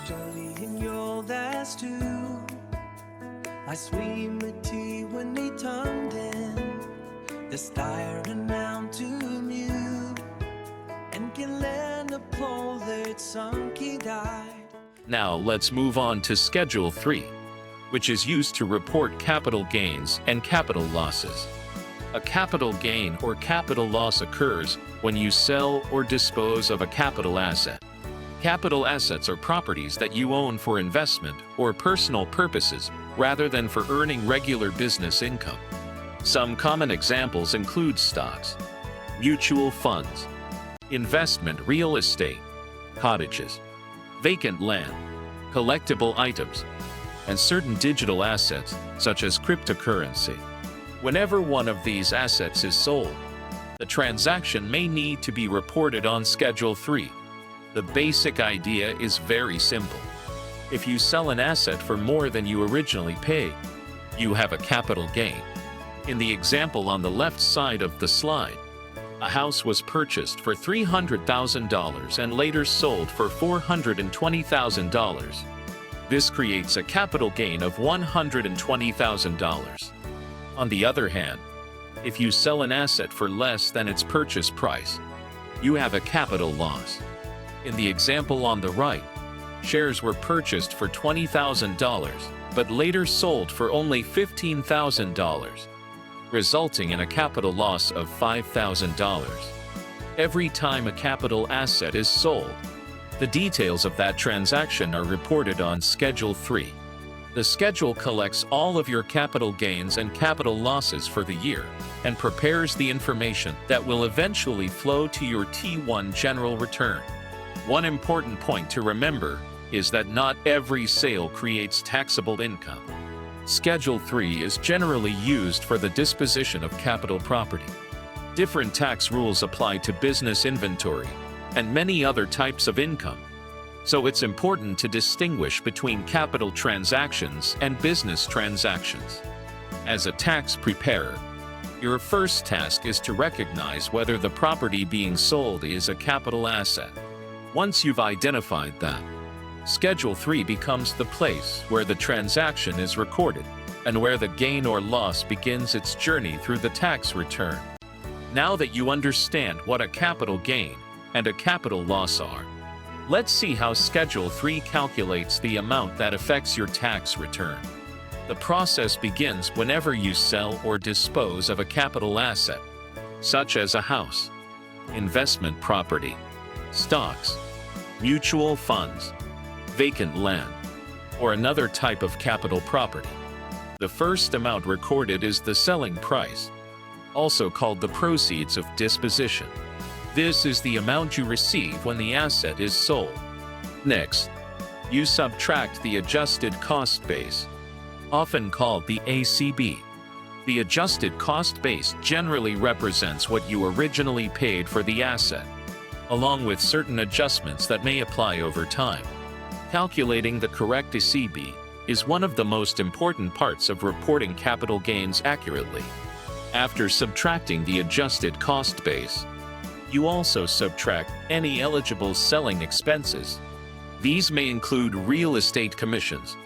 studying your last two. I swim med when turned in. The staring down to mute. And can learn the pole that sunk he died. Now let's move on to Schedule 3, which is used to report capital gains and capital losses. A capital gain or capital loss occurs when you sell or dispose of a capital asset. Capital assets are properties that you own for investment or personal purposes rather than for earning regular business income. Some common examples include stocks, mutual funds, investment real estate, cottages, vacant land, collectible items, and certain digital assets such as cryptocurrency. Whenever one of these assets is sold, the transaction may need to be reported on Schedule 3. The basic idea is very simple. If you sell an asset for more than you originally paid, you have a capital gain. In the example on the left side of the slide, a house was purchased for $300,000 and later sold for $420,000. This creates a capital gain of $120,000. On the other hand, if you sell an asset for less than its purchase price, you have a capital loss. In the example on the right, shares were purchased for $20,000 but later sold for only $15,000, resulting in a capital loss of $5,000. Every time a capital asset is sold, the details of that transaction are reported on Schedule 3. The schedule collects all of your capital gains and capital losses for the year and prepares the information that will eventually flow to your T1 general return. One important point to remember is that not every sale creates taxable income. Schedule 3 is generally used for the disposition of capital property. Different tax rules apply to business inventory and many other types of income, so it's important to distinguish between capital transactions and business transactions. As a tax preparer, your first task is to recognize whether the property being sold is a capital asset. Once you've identified that, Schedule 3 becomes the place where the transaction is recorded and where the gain or loss begins its journey through the tax return. Now that you understand what a capital gain and a capital loss are, let's see how Schedule 3 calculates the amount that affects your tax return. The process begins whenever you sell or dispose of a capital asset, such as a house, investment property, stocks, mutual funds, vacant land, or another type of capital property. The first amount recorded is the selling price, also called the proceeds of disposition. This is the amount you receive when the asset is sold. Next, you subtract the adjusted cost base, often called the ACB. The adjusted cost base generally represents what you originally paid for the asset, along with certain adjustments that may apply over time. Calculating the correct ACB is one of the most important parts of reporting capital gains accurately. After subtracting the adjusted cost base, you also subtract any eligible selling expenses. These may include real estate commissions,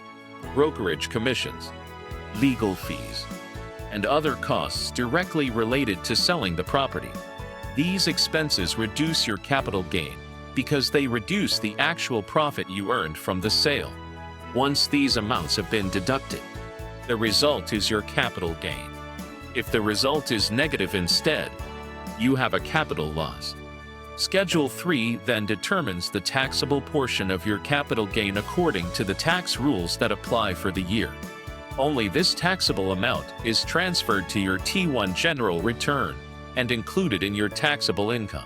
brokerage commissions, legal fees, and other costs directly related to selling the property. These expenses reduce your capital gain because they reduce the actual profit you earned from the sale. Once these amounts have been deducted, the result is your capital gain. If the result is negative instead, you have a capital loss. Schedule 3 then determines the taxable portion of your capital gain according to the tax rules that apply for the year. Only this taxable amount is transferred to your T1 general return and included in your taxable income.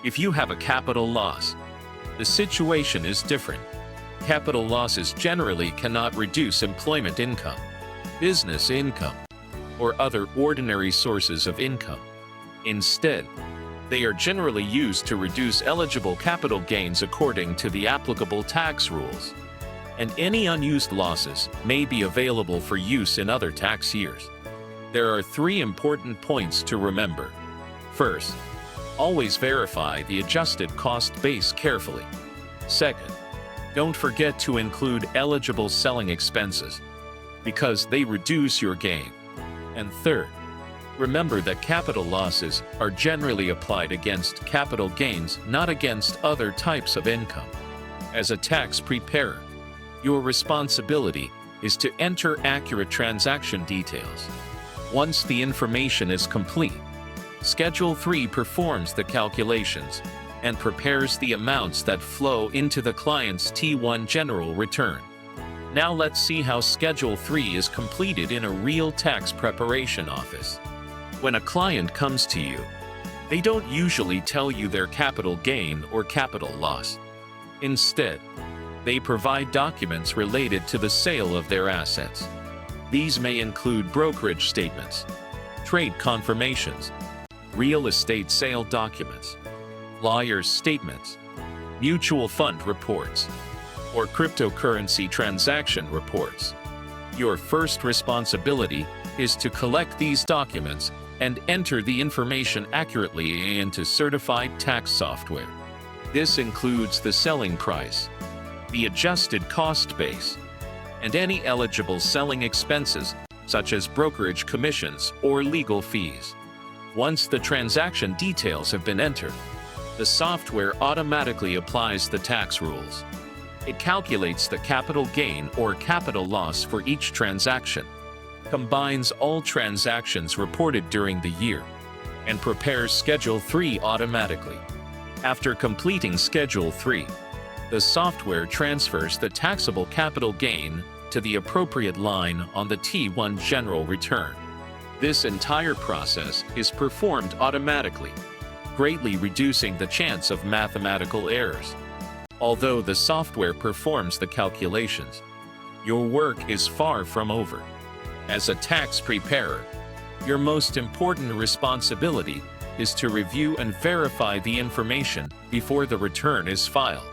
If you have a capital loss, the situation is different. Capital losses generally cannot reduce employment income, business income, or other ordinary sources of income. Instead, they are generally used to reduce eligible capital gains according to the applicable tax rules, and any unused losses may be available for use in other tax years. There are 3 important points to remember. First, always verify the adjusted cost base carefully. Second, Don't forget to include eligible selling expenses, because they reduce your gain. And third, remember that capital losses are generally applied against capital gains, not against other types of income. As a tax preparer, your responsibility is to enter accurate transaction details. Once the information is complete, Schedule 3 performs the calculations and prepares the amounts that flow into the client's T1 general return. Now let's see how Schedule 3 is completed in a real tax preparation office. When a client comes to you, they don't usually tell you their capital gain or capital loss. Instead, they provide documents related to the sale of their assets. These may include brokerage statements, trade confirmations, real estate sale documents, lawyer's statements, mutual fund reports, or cryptocurrency transaction reports. Your first responsibility is to collect these documents and enter the information accurately into certified tax software. This includes the selling price, the adjusted cost base, and any eligible selling expenses such as brokerage commissions or legal fees. Once the transaction details have been entered, the software automatically applies the tax rules. It calculates the capital gain or capital loss for each transaction, combines all transactions reported during the year, and prepares Schedule 3 automatically. After completing Schedule 3, the software transfers the taxable capital gain to the appropriate line on the T1 general return. This entire process is performed automatically, greatly reducing the chance of mathematical errors. Although the software performs the calculations, your work is far from over. As a tax preparer, your most important responsibility is to review and verify the information before the return is filed.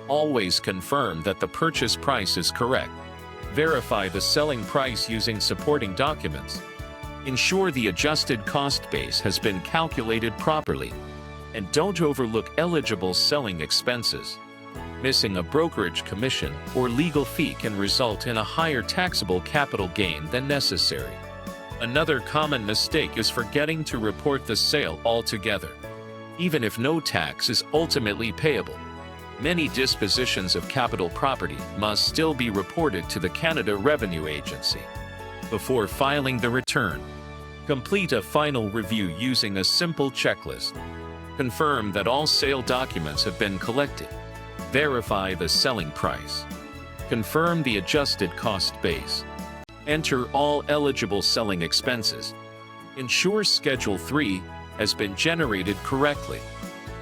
Always confirm that the purchase price is correct. Verify the selling price using supporting documents. Ensure the adjusted cost base has been calculated properly. And don't overlook eligible selling expenses. Missing a brokerage commission or legal fee can result in a higher taxable capital gain than necessary. Another common mistake is forgetting to report the sale altogether. Even if no tax is ultimately payable, many dispositions of capital property must still be reported to the Canada Revenue Agency. Before filing the return, complete a final review using a simple checklist. Confirm that all sale documents have been collected. Verify the selling price. Confirm the adjusted cost base. Enter all eligible selling expenses. Ensure Schedule 3 has been generated correctly.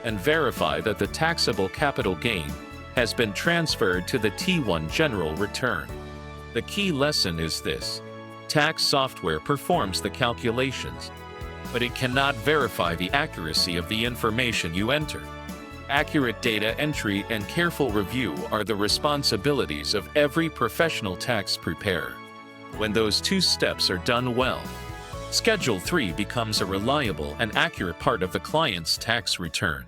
And verify that the taxable capital gain has been transferred to the T1 general return. The key lesson is this: tax software performs the calculations, but it cannot verify the accuracy of the information you enter. Accurate data entry and careful review are the responsibilities of every professional tax preparer. When those two steps are done well, Schedule 3 becomes a reliable and accurate part of the client's tax return.